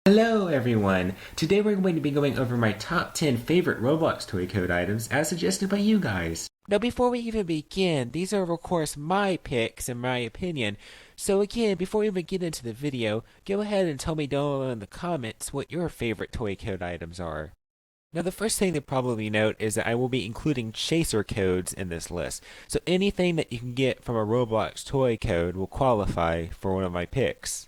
Hello everyone! Today we're going to be going over my top 10 favorite Roblox toy code items as suggested by you guys. Now before we even begin, these are of course my picks and my opinion. So again, before we even get into the video, go ahead and tell me down below in the comments what your favorite toy code items are. Now the first thing to probably note is that I will be including chaser codes in this list. So anything that you can get from a Roblox toy code will qualify for one of my picks.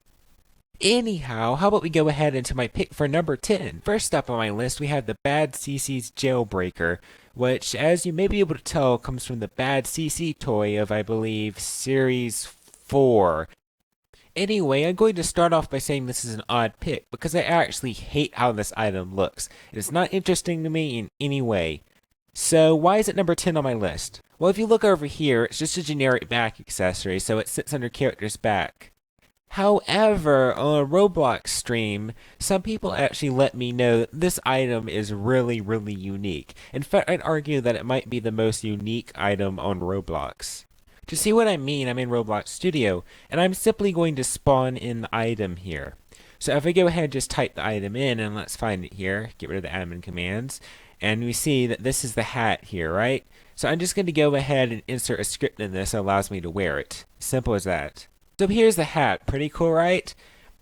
Anyhow, how about we go ahead into my pick for number 10. First up on my list, we have the Bad CC's Jailbreaker, which, as you may be able to tell, comes from the Bad CC toy of, I believe, Series 4. Anyway, I'm going to start off by saying this is an odd pick, because I actually hate how this item looks. It is not interesting to me in any way. So, why is it number 10 on my list? Well, if you look over here, it's just a generic back accessory, so it sits under character's back. However, on a Roblox stream, some people actually let me know that this item is really unique. In fact, I'd argue that it might be the most unique item on Roblox. To see what I mean, I'm in Roblox Studio, and I'm simply going to spawn in the item here. So if I go ahead and just type the item in, and let's find it here, get rid of the admin commands, and we see that this is the hat here, right? So I'm just going to go ahead and insert a script in this that allows me to wear it. Simple as that. So here's the hat, pretty cool, right?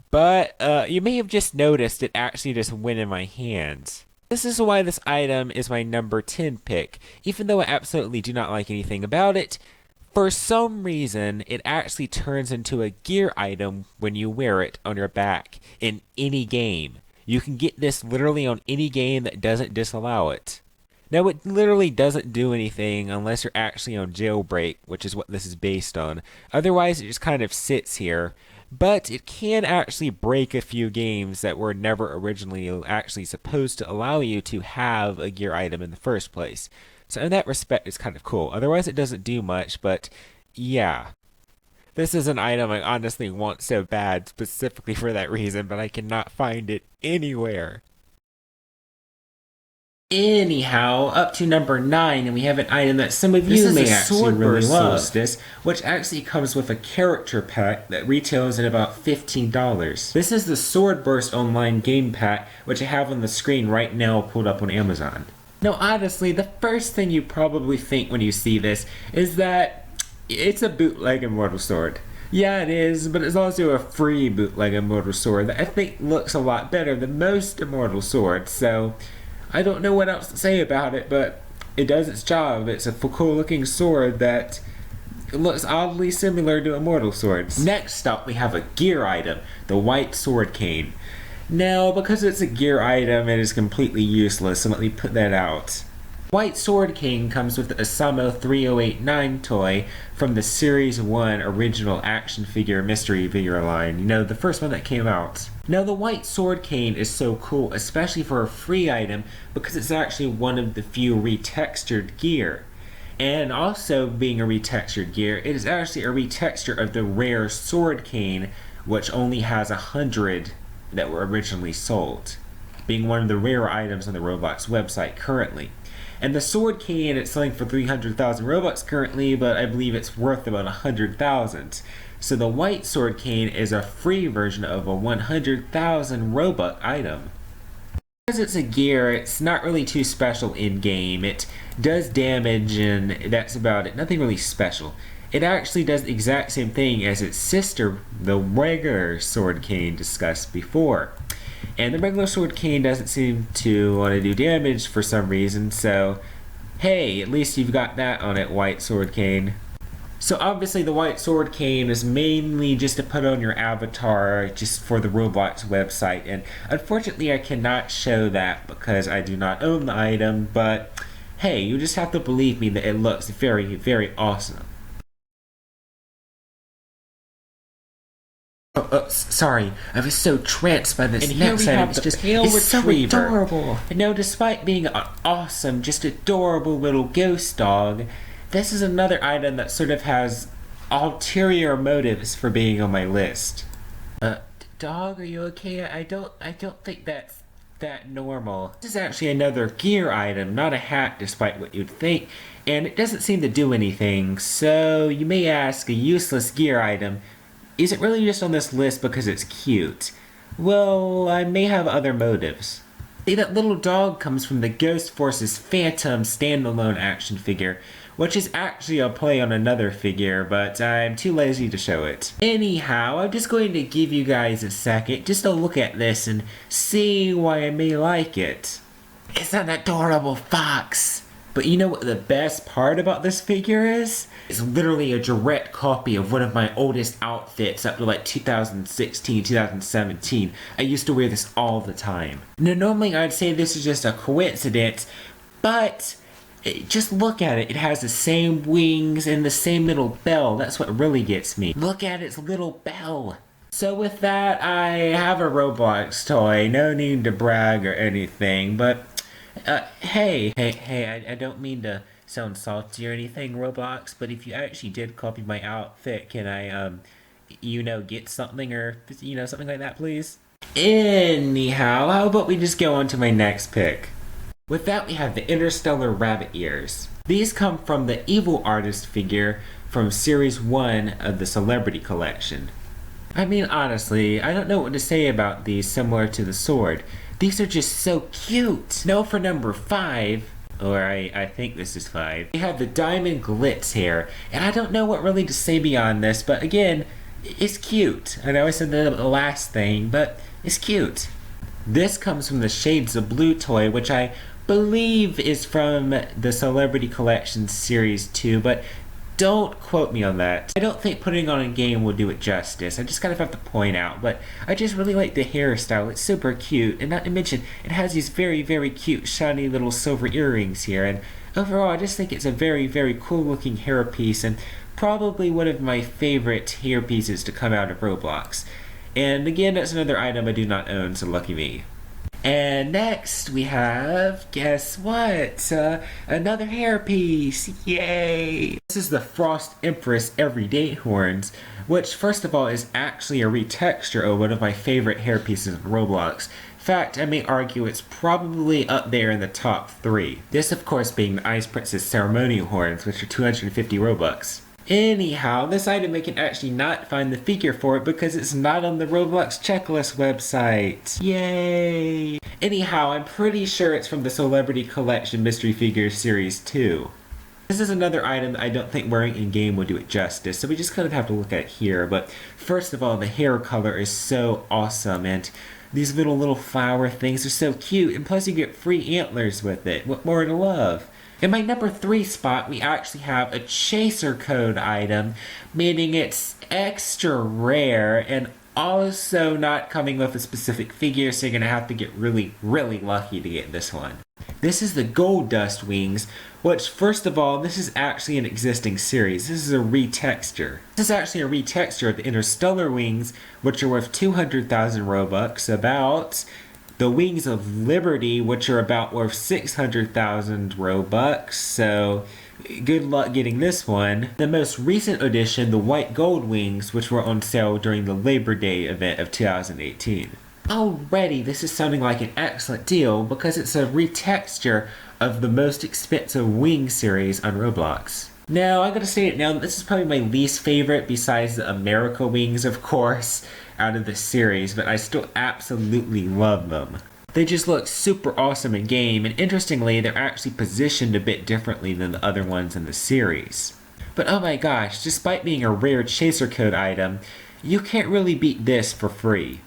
But you may have just noticed it actually just went in my hands. This is why this item is my number 10 pick. Even though I absolutely do not like anything about it, for some reason it actually turns into a gear item when you wear it on your back in any game. You can get this literally on any game that doesn't disallow it. Now, it literally doesn't do anything unless you're actually on jailbreak, which is what this is based on. Otherwise, it just kind of sits here. But it can actually break a few games that were never originally actually supposed to allow you to have a gear item in the first place. So in that respect, it's kind of cool. Otherwise, it doesn't do much, but yeah. This is an item I honestly want so bad specifically for that reason, but I cannot find it anywhere. Anyhow, up to number 9, and we have an item that some of you may actually really love. Which actually comes with a character pack that retails at about $15. This is the Sword Burst Online game pack, which I have on the screen right now pulled up on Amazon. Now honestly, the first thing you probably think when you see this is that it's a bootleg Immortal Sword. Yeah, it is, but it's also a free bootleg Immortal Sword that I think looks a lot better than most Immortal Swords, so I don't know what else to say about it, but it does its job. It's a cool looking sword that looks oddly similar to Immortal Swords. Next up, we have a gear item, the White Sword Cane. Now, because it's a gear item, it is completely useless, so let me put that out. White Sword Cane comes with the Asamo 3089 toy from the Series 1 original action figure mystery figure line. You know, the first one that came out. Now, the White Sword Cane is so cool, especially for a free item, because it's actually one of the few retextured gear. And also, being a retextured gear, it is actually a retexture of the rare Sword Cane, which only has 100 that were originally sold, being one of the rare items on the Roblox website currently. And the Sword Cane, it's selling for 300,000 Robux currently, but I believe it's worth about 100,000. So the White Sword Cane is a free version of a 100,000 Robux item. Because it's a gear, it's not really too special in-game. It does damage and that's about it. Nothing really special. It actually does the exact same thing as its sister, the regular Sword Cane discussed before. And the regular Sword Cane doesn't seem to want to do damage for some reason, so hey, at least you've got that on it, White Sword Cane. So obviously the White Sword Cane is mainly just to put on your avatar just for the Roblox website, and unfortunately I cannot show that because I do not own the item, but hey, you just have to believe me that it looks very awesome. Sorry, I was so tranced by this next item. It's so adorable. And now, despite being an awesome, just adorable little ghost dog, this is another item that sort of has ulterior motives for being on my list. Dog, are you okay? I don't think that's that normal. This is actually another gear item, not a hat, despite what you'd think, and it doesn't seem to do anything. So you may ask, a useless gear item. Is it really just on this list because it's cute? well, I may have other motives. See, that little dog comes from the Ghost Force's Phantom standalone action figure, which is actually a play on another figure, but I'm too lazy to show it. Anyhow, I'm just going to give you guys a second just to look at this and see why I may like it. It's an adorable fox! But you know what the best part about this figure is? It's literally a direct copy of one of my oldest outfits up to like 2016, 2017. I used to wear this all the time. Now normally I'd say this is just a coincidence, but just look at it. It has the same wings and the same little bell. That's what really gets me. Look at its little bell. So with that, I have a Roblox toy. No need to brag or anything, but hey, I don't mean to sound salty or anything, Roblox, but if you actually did copy my outfit, can I, get something or, something like that, please? Anyhow, how about we just go on to my next pick? With that, we have the Interstellar rabbit ears. These come from the evil artist figure from Series 1 of the Celebrity Collection. I mean, honestly, I don't know what to say about these similar to the sword. These are just so cute. Now for number 5, or I think this is 5, we have the Diamond Glitz here. And I don't know what really to say beyond this, but again, it's cute. I know I said the last thing, but it's cute. This comes from the Shades of Blue toy, which I believe is from the Celebrity Collection Series 2, but don't quote me on that. I don't think putting on a game will do it justice. I just kind of have to point out, but I just really like the hairstyle. It's super cute, and not to mention, it has these very, very cute, shiny little silver earrings here, and overall, I just think it's a very, very cool looking hairpiece, and probably one of my favorite hairpieces to come out of Roblox. And again, that's another item I do not own, so lucky me. And next we have, guess what? Another hairpiece, yay! This is the Frost Empress Everyday Horns, which first of all is actually a retexture of one of my favorite hairpieces in Roblox. In fact, I may argue it's probably up there in the top 3. This of course being the Ice Princess Ceremonial Horns, which are 250 Robux. Anyhow, this item I can actually not find the figure for it because it's not on the Roblox checklist website. Yay! Anyhow, I'm pretty sure it's from the Celebrity Collection Mystery Figures Series 2. This is another item that I don't think wearing in-game will do it justice, so we just kind of have to look at it here. But first of all, the hair color is so awesome, and these little flower things are so cute, and plus you get free antlers with it. What more to love? In my number 3 spot, we actually have a chaser code item, meaning it's extra rare and also not coming with a specific figure, so you're going to have to get really, really lucky to get this one. This is the Gold Dust Wings, which first of all, this is actually an existing series. This is a retexture. This is actually a retexture of the Interstellar Wings, which are worth 200,000 Robux, about the Wings of Liberty, which are about worth 600,000 Robux, so good luck getting this one. The most recent edition, the White Gold Wings, which were on sale during the Labor Day event of 2018. Already, this is sounding like an excellent deal because it's a retexture of the most expensive wing series on Roblox. Now, I'm going to say it now, this is probably my least favorite besides the America Wings, of course, out of the series, but I still absolutely love them. They just look super awesome in game, and interestingly, they're actually positioned a bit differently than the other ones in the series. But oh my gosh, despite being a rare chaser code item, you can't really beat this for free.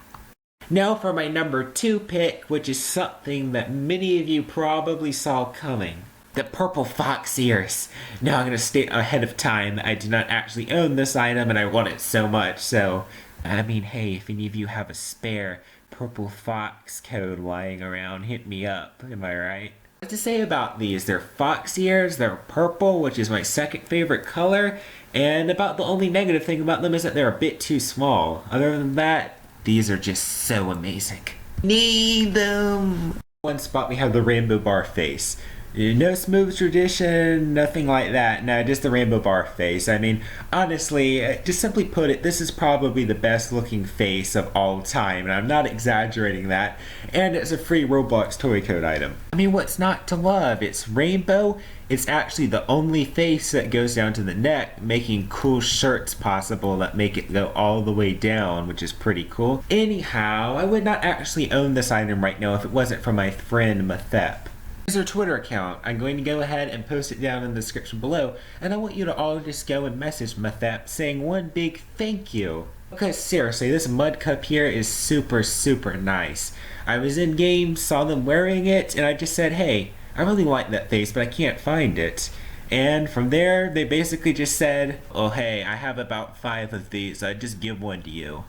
Now for my number 2 pick, which is something that many of you probably saw coming. The purple fox ears. Now I'm going to state ahead of time, I do not actually own this item and I want it so much, so I mean, hey, if any of you have a spare purple fox code lying around, hit me up, am I right? What to say about these? They're fox ears, they're purple, which is my second favorite color, and about the only negative thing about them is that they're a bit too small. Other than that, these are just so amazing. Need them! One spot we have the rainbow bar face. No smooth tradition, nothing like that. No, just the rainbow bar face. I mean, honestly, just simply put it, this is probably the best looking face of all time, and I'm not exaggerating that. And it's a free Roblox toy code item. I mean, what's not to love? It's rainbow. It's actually the only face that goes down to the neck, making cool shirts possible that make it go all the way down, which is pretty cool. Anyhow, I would not actually own this item right now if it wasn't for my friend Mathep. Here's her Twitter account. I'm going to go ahead and post it down in the description below, and I want you to all just go and message Mathep saying one big thank you. Because seriously, this mud cup here is super, super nice. I was in game, saw them wearing it, and I just said, hey, I really like that face, but I can't find it. And from there, they basically just said, oh hey, I have about 5 of these, so I'd just give one to you.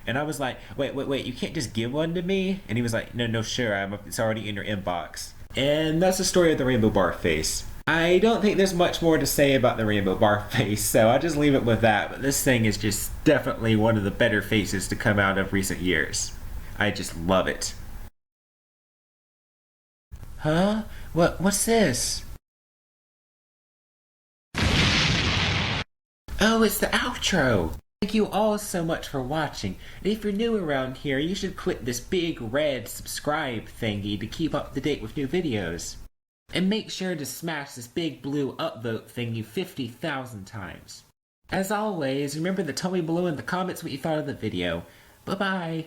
And I was like, wait, you can't just give one to me? And he was like, no, sure, it's already in your inbox. And that's the story of the rainbow bar face. I don't think there's much more to say about the rainbow bar face, so I'll just leave it with that. But this thing is just definitely one of the better faces to come out of recent years. I just love it. Huh? What's this? Oh, it's the outro! Thank you all so much for watching, and if you're new around here, you should click this big red subscribe thingy to keep up to date with new videos. And make sure to smash this big blue upvote thingy 50,000 times. As always, remember to tell me below in the comments what you thought of the video. Bye bye!